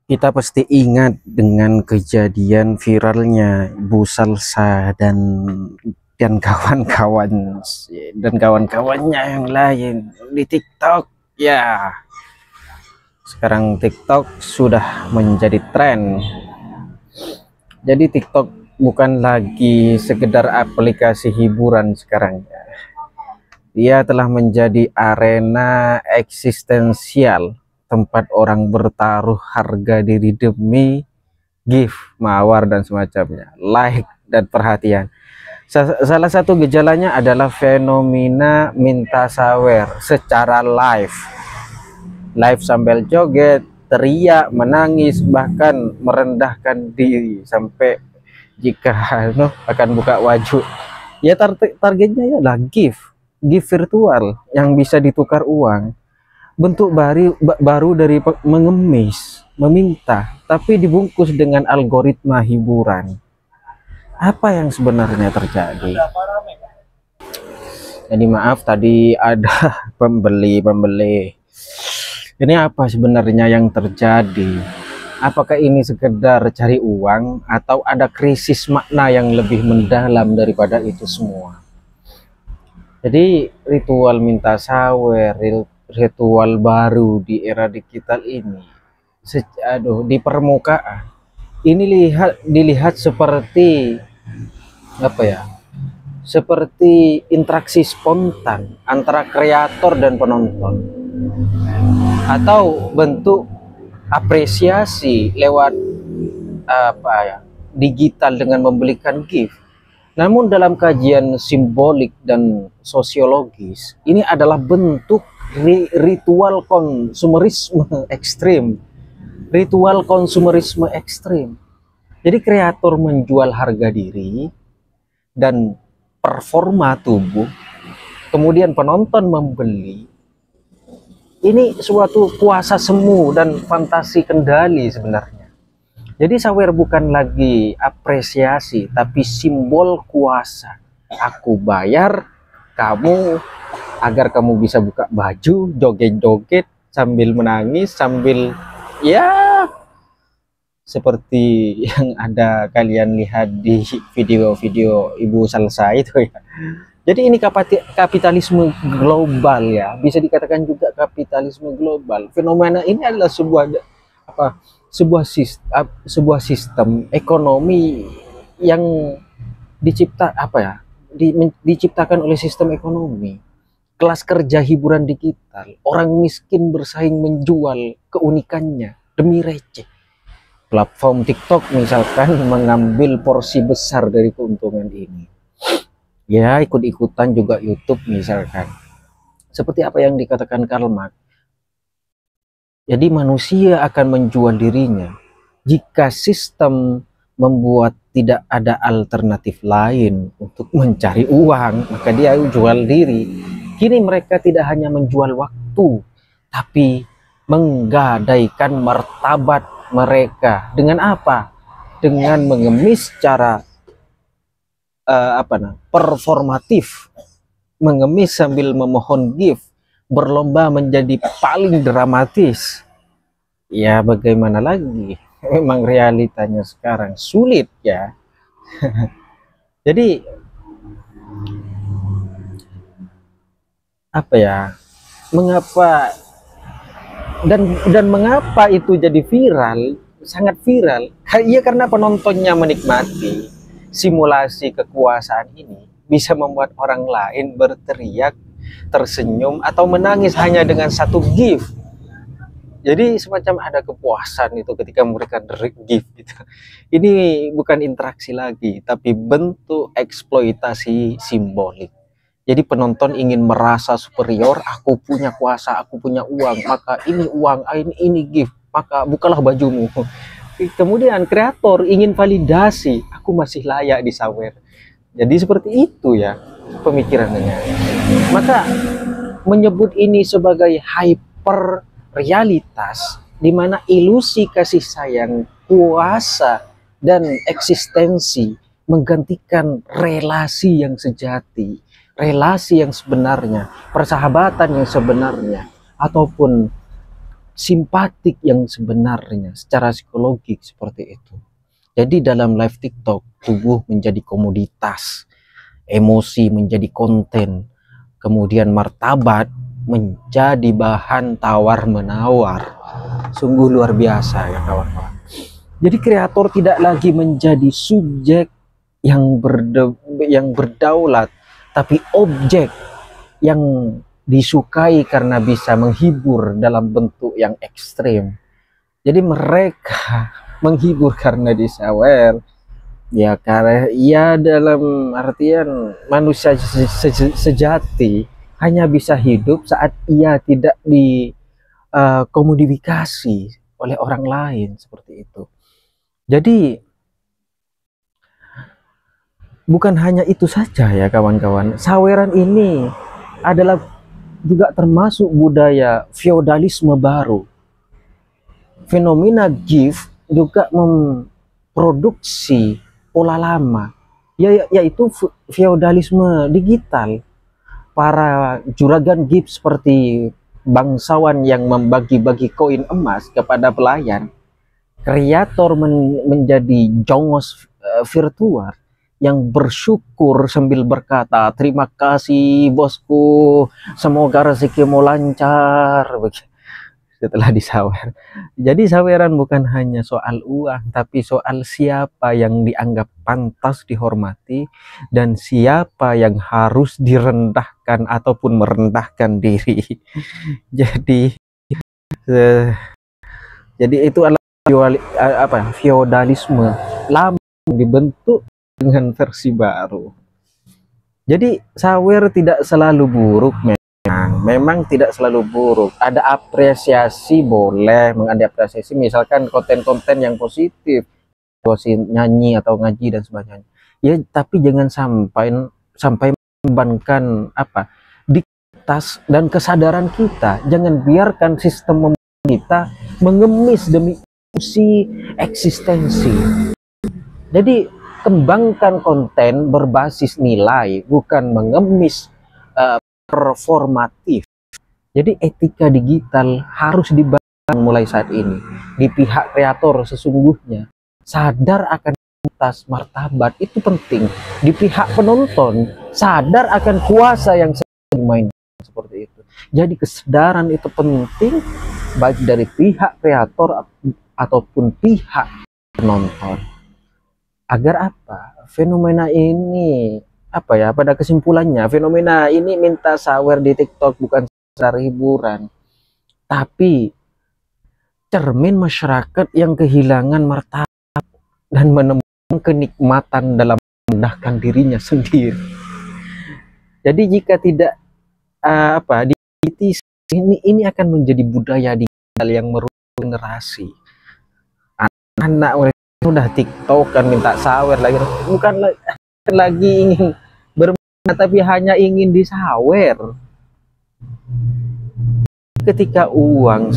Kita pasti ingat dengan kejadian viralnya Bu Salsa dan kawan-kawan dan kawan-kawannya yang lain di TikTok. Ya, sekarang TikTok sudah menjadi tren. Jadi TikTok bukan lagi sekedar aplikasi hiburan sekarang. Dia telah menjadi arena eksistensial, tempat orang bertaruh harga diri demi gift, mawar dan semacamnya, like dan perhatian. Salah satu gejalanya adalah fenomena minta sawer secara live sambil joget, teriak, menangis, bahkan merendahkan diri sampai jika akan buka wajah. Ya targetnya ya lah gift virtual yang bisa ditukar uang, bentuk baru dari mengemis, meminta, tapi dibungkus dengan algoritma hiburan. Apa yang sebenarnya terjadi? Jadi maaf tadi ada pembeli. Ini apa sebenarnya yang terjadi? Apakah ini sekedar cari uang atau ada krisis makna yang lebih mendalam daripada itu semua? Jadi ritual minta sawer, ritual baru di era digital ini, di permukaan ini dilihat seperti apa ya? Seperti interaksi spontan antara kreator dan penonton, atau bentuk apresiasi lewat apa ya? Digital dengan membelikan gift. Namun dalam kajian simbolik dan sosiologis, ini adalah bentuk ritual konsumerisme ekstrim. Ritual konsumerisme ekstrim. Jadi kreator menjual harga diri dan performa tubuh, kemudian penonton membeli. Ini suatu kuasa semu dan fantasi kendali sebenarnya. Jadi sawer bukan lagi apresiasi, tapi simbol kuasa. Aku bayar kamu agar kamu bisa buka baju, joget-joget sambil menangis, sambil ya seperti yang ada kalian lihat di video-video Ibu Salsa itu ya. Jadi ini kapitalisme global ya, bisa dikatakan juga kapitalisme global. Fenomena ini adalah apa sebuah sistem ekonomi yang diciptakan oleh sistem ekonomi. Kelas kerja hiburan digital, orang miskin bersaing menjual keunikannya demi receh. Platform TikTok misalkan mengambil porsi besar dari keuntungan ini. Ya, ikut-ikutan juga YouTube misalkan. Seperti apa yang dikatakan Karl Marx. Jadi manusia akan menjual dirinya jika sistem membuat tidak ada alternatif lain untuk mencari uang, maka dia jual diri. Kini mereka tidak hanya menjual waktu, tapi menggadaikan martabat mereka. Dengan apa? Dengan mengemis secara performatif, mengemis sambil memohon gift, berlomba menjadi paling dramatis. Ya bagaimana lagi? Memang realitanya sekarang sulit ya. Jadi apa ya? Mengapa mengapa itu jadi viral? Sangat viral. Iya karena penontonnya menikmati simulasi kekuasaan ini bisa membuat orang lain berteriak, tersenyum atau menangis hanya dengan satu gift. Jadi semacam ada kepuasan itu ketika memberikan gift gitu. Ini bukan interaksi lagi, tapi bentuk eksploitasi simbolik. Jadi penonton ingin merasa superior, aku punya kuasa, aku punya uang, maka ini uang, ini gift, maka bukalah bajumu. Kemudian kreator ingin validasi, aku masih layak disawer. Jadi seperti itu ya pemikirannya. Maka menyebut ini sebagai hyper realitas, di mana ilusi kasih sayang, kuasa, dan eksistensi menggantikan relasi yang sejati, relasi yang sebenarnya, persahabatan yang sebenarnya, ataupun simpatik yang sebenarnya secara psikologik seperti itu. Jadi dalam live TikTok, tubuh menjadi komoditas, emosi menjadi konten, kemudian martabat menjadi bahan tawar-menawar. Sungguh luar biasa ya kawan-kawan. Jadi kreator tidak lagi menjadi subjek yang berdaulat, tapi objek yang disukai karena bisa menghibur dalam bentuk yang ekstrim. Jadi mereka menghibur karena disawer, ya karena ia dalam artian manusia sejati hanya bisa hidup saat ia tidak dikomodifikasi oleh orang lain seperti itu. Jadi bukan hanya itu saja ya kawan-kawan, saweran ini adalah juga termasuk budaya feodalisme baru. Fenomena GIF juga memproduksi pola lama, yaitu feodalisme digital. Para juragan GIF seperti bangsawan yang membagi-bagi koin emas kepada pelayan, kreator menjadi jongos virtual yang bersyukur sambil berkata, terima kasih bosku, semoga rezekimu lancar, setelah disawer. Jadi saweran bukan hanya soal uang, tapi soal siapa yang dianggap pantas dihormati dan siapa yang harus direndahkan ataupun merendahkan diri. Jadi itu adalah feodalisme lama dibentuk dengan versi baru. Jadi sawer tidak selalu buruk, memang tidak selalu buruk. Ada apresiasi, boleh mengapresiasi misalkan konten-konten yang positif, nyanyi atau ngaji dan sebagainya. Ya, tapi jangan sampai membebankan diktas dan kesadaran kita. Jangan biarkan sistem kita mengemis demi fungsi eksistensi. Jadi kembangkan konten berbasis nilai, bukan mengemis performatif. Jadi etika digital harus dibangun mulai saat ini. Di pihak kreator sesungguhnya sadar akan atas martabat itu penting. Di pihak penonton sadar akan kuasa yang sedang dimainkan seperti itu. Jadi kesadaran itu penting baik dari pihak kreator ataupun pihak penonton. Agar apa? Fenomena ini pada kesimpulannya fenomena ini minta sawer di TikTok bukan secara hiburan, tapi cermin masyarakat yang kehilangan martabat dan menemukan kenikmatan dalam merendahkan dirinya sendiri. Jadi jika tidak ini akan menjadi budaya digital yang merusak generasi. Anak mereka udah TikTok kan minta sawer lagi, bukan lagi ingin bermain tapi hanya ingin disawer. Ketika uang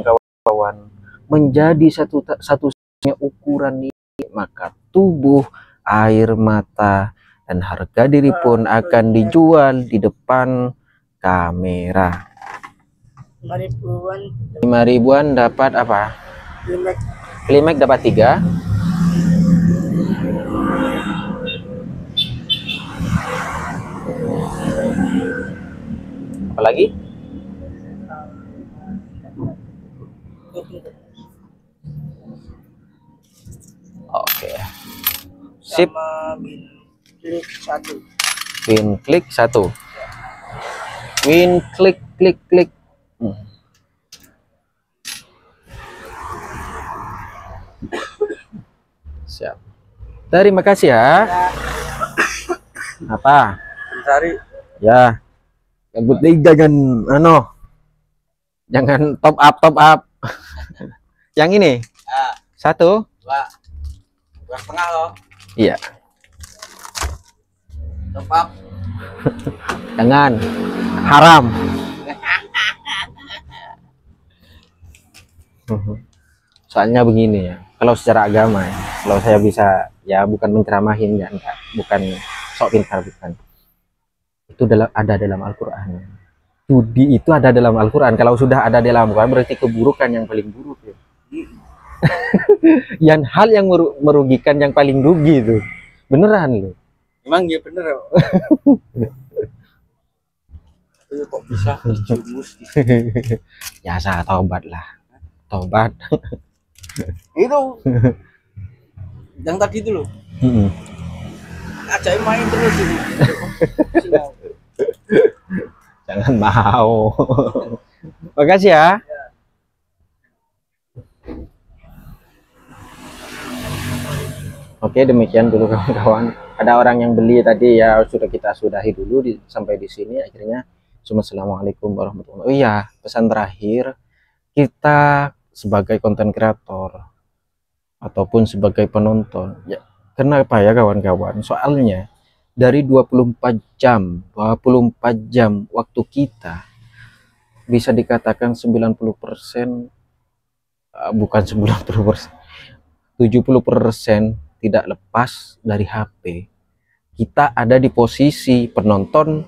kawan-kawan menjadi satu-satunya ukuran ini, maka tubuh, air mata dan harga diri pun akan dijual di depan kamera. 5.000-an dapat apa? Klimek dapat 3. Apalagi? Oke. Sip. Win klik 1. Win klik. Siap. Terima kasih ya. Apa? Cari. Ya. Yang penting jangan top up. Yang ini. 1, 2. 2,5 loh. Iya. Top up. Jangan. Haram. Soalnya begini ya, kalau secara agama ya, kalau saya bisa ya bukan menceramahin ya, bukan sok pintar, bukan. Itu ada dalam Al-Qur'an. Judi itu ada dalam Al-Quran. Kalau sudah ada dalam Al-Quran berarti keburukan yang paling buruk ya. Yang hal yang merugikan yang paling rugi itu. Beneran loh. Emang ya bener ya. Kok bisa dijumus Ya saya taubat lah. Taubat. itu yang tadi itu loh, ajaib main terus ini. Jangan mau. Makasih ya. Oke, demikian dulu kawan-kawan. Ada orang yang beli tadi ya, sudah kita sudahi dulu sampai di sini akhirnya. Assalamualaikum warahmatullahi wabarakatuh. Oh iya, pesan terakhir, kita sebagai konten kreator ataupun sebagai penonton ya, kenapa ya kawan-kawan, soalnya dari 24 jam waktu kita bisa dikatakan 90%, bukan 90%, 70% tidak lepas dari HP. Kita ada di posisi penonton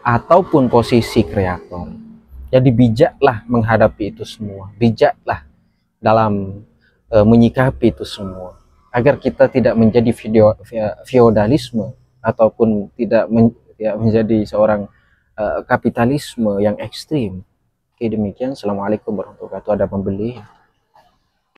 ataupun posisi kreator. Jadi bijaklah menghadapi itu semua, bijaklah dalam menyikapi itu semua, agar kita tidak menjadi feodalisme ataupun tidak menjadi seorang kapitalisme yang ekstrim. Oke, demikian. Assalamualaikum warahmatullahi wabarakatuh. Ada pembeli.